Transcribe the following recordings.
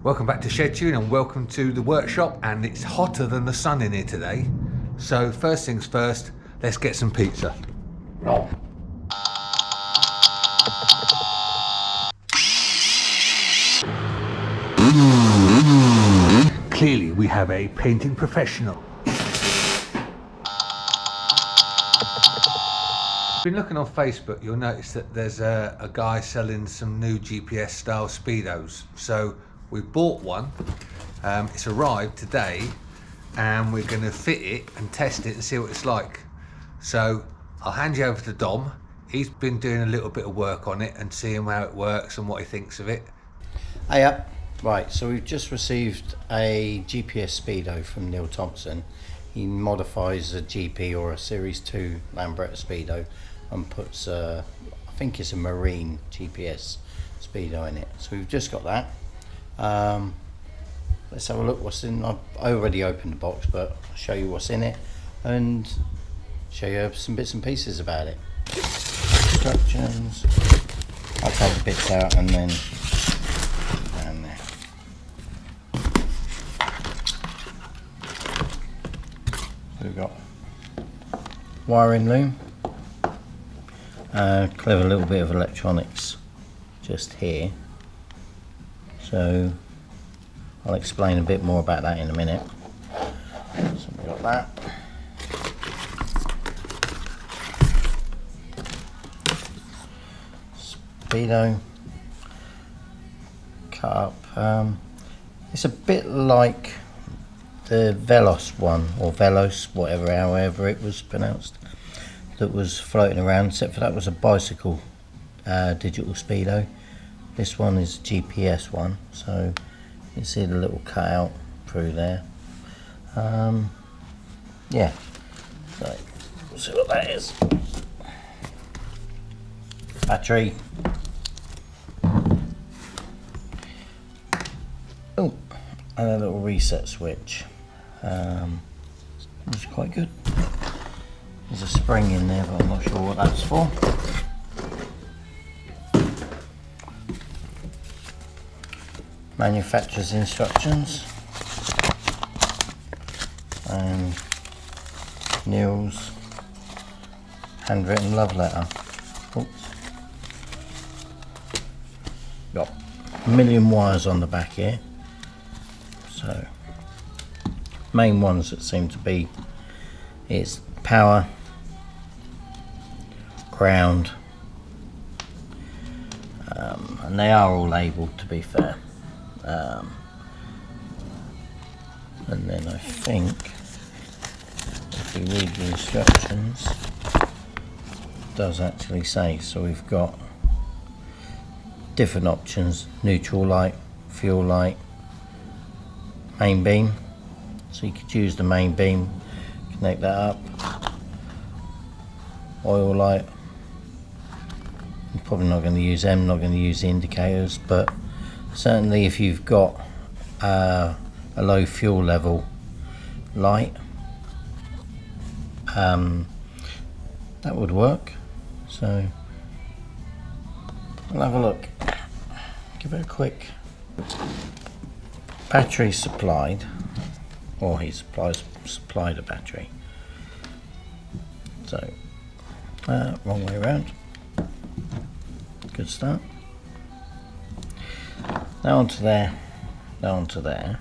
Welcome back to Shedtune and welcome to the workshop, and it's hotter than the sun in here today. So first things first, let's get some pizza. Clearly we have a painting professional. Been looking on Facebook, you'll notice that there's a guy selling some new GPS style speedos. So we bought one, it's arrived today, and we're going to fit it and test it and see what it's like. So I'll hand you over to Dom. He's been doing a little bit of work on it and seeing how it works and what he thinks of it. Hey up. Right, so we've just received a GPS Speedo from Neil Thompson. He modifies a GP or a Series 2 Lambretta Speedo and puts I think it's a marine GPS Speedo in it. So we've just got that. Let's have a look what's in. I've already opened the box, but I'll show you what's in it and show you some bits and pieces about it. Instructions. I'll take the bits out and then down there. So we've got wiring loom, clever little bit of electronics just here. So I'll explain a bit more about that in a minute. So we've got that. Speedo cut up. It's a bit like the Velos one, or Velos, however it was pronounced, that was floating around, except for that was a bicycle digital Speedo. This one is a GPS one, so you can see the little cutout through there. Yeah, so we'll see what that is. Battery. Oh, and a little reset switch, which is quite good. There's a spring in there, but I'm not sure what that's for. Manufacturer's instructions and Neil's handwritten love letter. Oops. Got a million wires on the back here. So main ones that seem to be is power, ground, and they are all labelled, to be fair. And then I think if we read the instructions, it does actually say, so we've got different options: neutral light, fuel light, main beam. So you could use the main beam, connect that up. Oil light, I'm probably not going to use them, not going to use the indicators, but certainly if you've got a low fuel level light, that would work. So we'll have a look, give it a quick. Battery supplied, or he supplied a battery. So wrong way around. Good start. Now onto there, now onto there.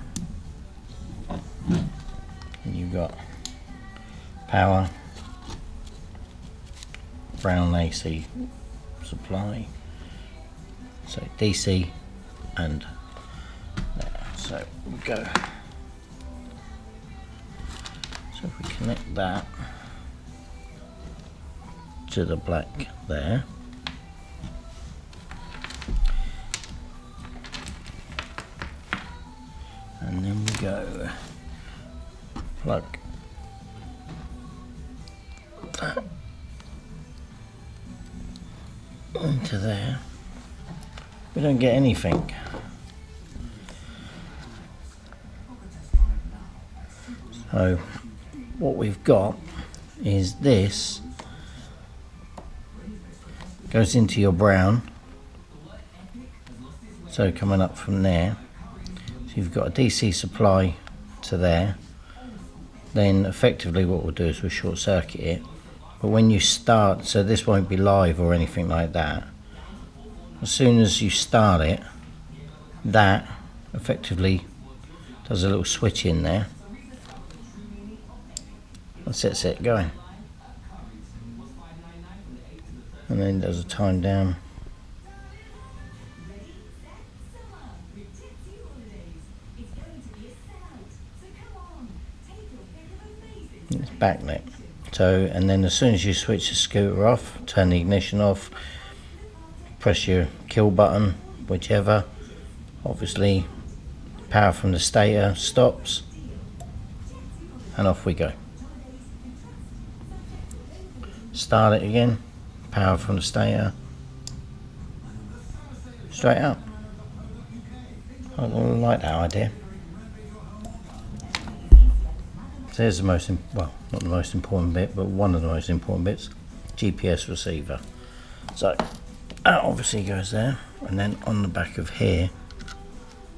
And you've got power, brown AC supply, so DC and there. So we go. So if we connect that to the black there, and then we go plug that into there. We don't get anything. So what we've got is this goes into your brown, so coming up from there, you've got a DC supply to there. Then effectively what we'll do is we'll short circuit it. But when you start, so this won't be live or anything like that. As soon as you start it, that effectively does a little switch in there. That sets it going. And then does a time down. It's backlit. So, and then as soon as you switch the scooter off, turn the ignition off, press your kill button, whichever, obviously power from the stator stops, and off we go. Start it again, power from the stator, straight up. I like that idea. So there's the most, well, not the most important bit, but one of the most important bits, GPS receiver. So that obviously goes there, and then on the back of here,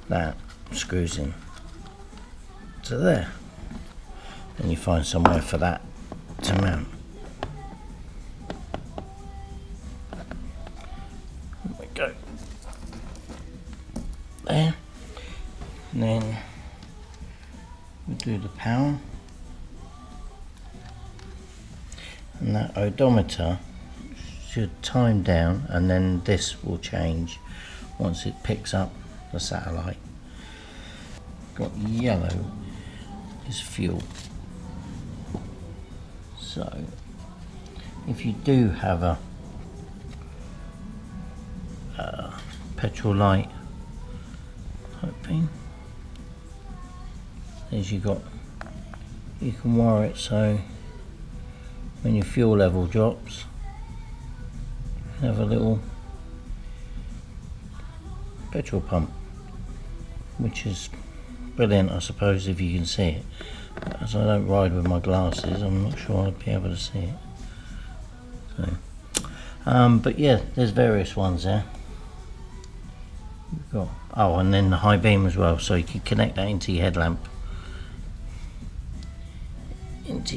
that screws in to there. And you find somewhere for that to mount. There we go. There. And then we do the power. And that odometer should time down, and then this will change once it picks up the satellite. Got yellow is fuel. So if you do have a petrol light type thing, as you can wire it so when your fuel level drops, you have a little petrol pump, which is brilliant, I suppose, if you can see it. But as I don't ride with my glasses, I'm not sure I'd be able to see it. So, but yeah, there's various ones there. You've got, oh, and then the high beam as well, so you can connect that into your headlamp, onto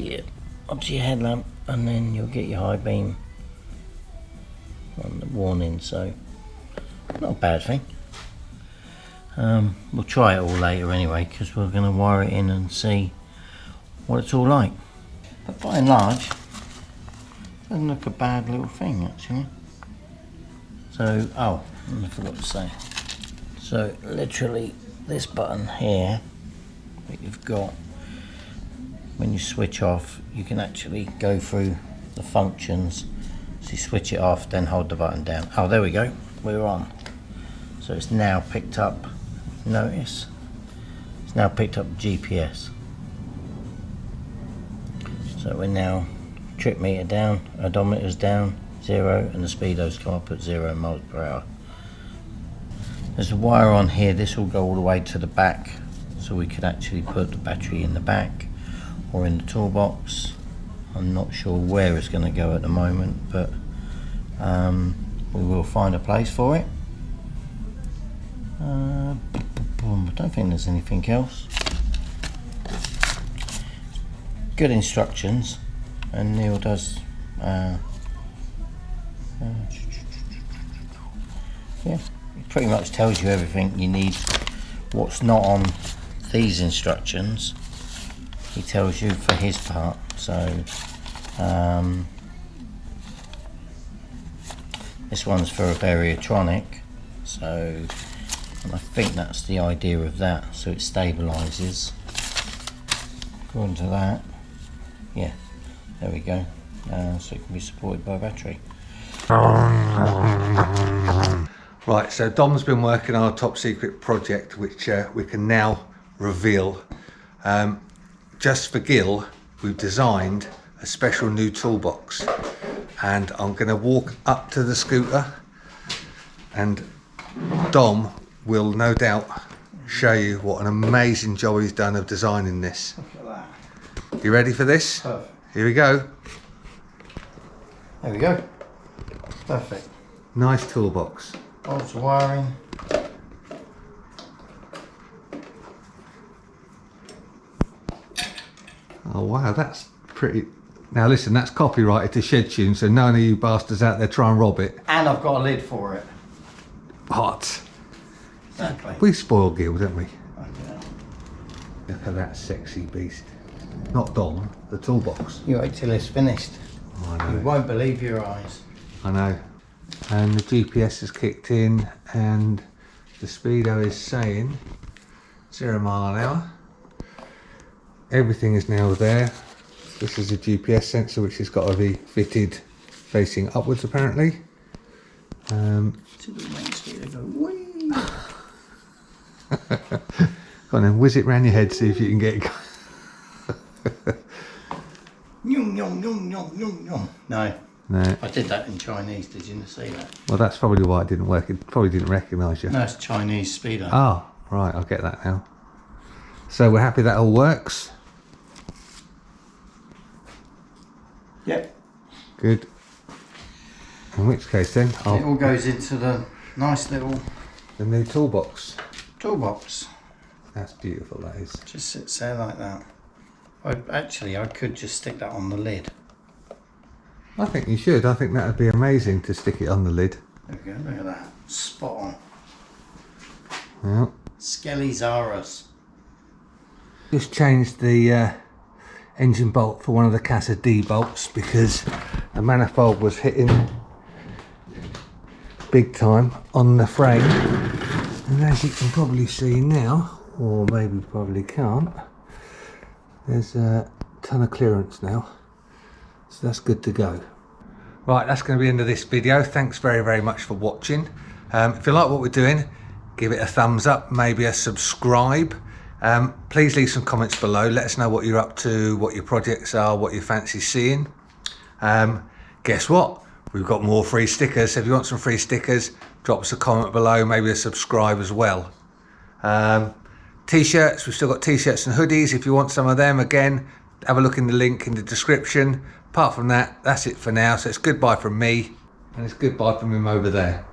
your headlamp, and then you'll get your high beam on the warning. So not a bad thing. We'll try it all later anyway, because we're going to wire it in and see what it's all like. But by and large, it doesn't look a bad little thing actually. So, oh, I forgot to say. So literally this button here that you've got, when you switch off, you can actually go through the functions. So you switch it off, then hold the button down. Oh, there we go, we're on. So it's now picked up, notice, it's now picked up GPS. So we're now trip meter down, odometer's down, 0, and the speedos come up at 0 miles per hour. There's a wire on here, this will go all the way to the back, so we could actually put the battery in the back or in the toolbox. I'm not sure where it's going to go at the moment, but we will find a place for it. I don't think there's anything else. Good instructions, and Neil does yeah, it pretty much tells you everything you need. What's not on these instructions, he tells you for his part. So this one's for a Variotronic, so, and I think that's the idea of that, so it stabilizes according to that. Yeah, there we go. So it can be supported by a battery. Right, so Dom's been working on a top secret project which we can now reveal. Just for Gil, we've designed a special new toolbox, and I'm going to walk up to the scooter and Dom will no doubt show you what an amazing job he's done of designing this. Look at that. You ready for this? Perfect. Here we go. There we go. Perfect. Nice toolbox. Bolts wiring. Oh wow, that's pretty. Now listen, that's copyrighted to Shedtune, so none of you bastards out there try and rob it. And I've got a lid for it. Hot. Exactly. We spoil Gil, don't we? Okay. Look at that sexy beast. Not Dom, the toolbox. You wait till it's finished. I know. You won't believe your eyes. I know. And the GPS has kicked in and the speedo is saying 0 mile an hour. Everything is now there. This is a GPS sensor which has got to be fitted facing upwards apparently. So the main speedo go whee. Go on then, whiz it round your head, see if you can get it going. Yum, yum, yum, yum, yum, yum. No. No. I did that in Chinese, did you see that? Well, that's probably why it didn't work. It probably didn't recognise you. No, it's Chinese speedo. Oh, right, I'll get that now. So we're happy that all works. Yep. Good. In which case then, It all goes into the nice little the new toolbox. toolbox. That's beautiful, that is. Just sits there like that. I could just stick that on the lid. I think you should. I think that would be amazing to stick it on the lid. There we go, look at that. Spot on. Well, Skelly Zaras. just changed the engine bolt for one of the Casa D bolts because the manifold was hitting big time on the frame. And as you can probably see now, or maybe probably can't, there's a ton of clearance now. So that's good to go. Right, that's going to be the end of this video. Thanks very, very much for watching. If you like what we're doing, give it a thumbs up, maybe a subscribe. Please leave some comments below. Let us know what you're up to, what your projects are, what you fancy seeing. Guess what? We've got more free stickers. So if you want some free stickers, drop us a comment below, maybe a subscribe as well. T-shirts, we've still got t-shirts and hoodies. If you want some of them, again, have a look in the link in the description. Apart from that, that's it for now. So it's goodbye from me, and it's goodbye from him over there.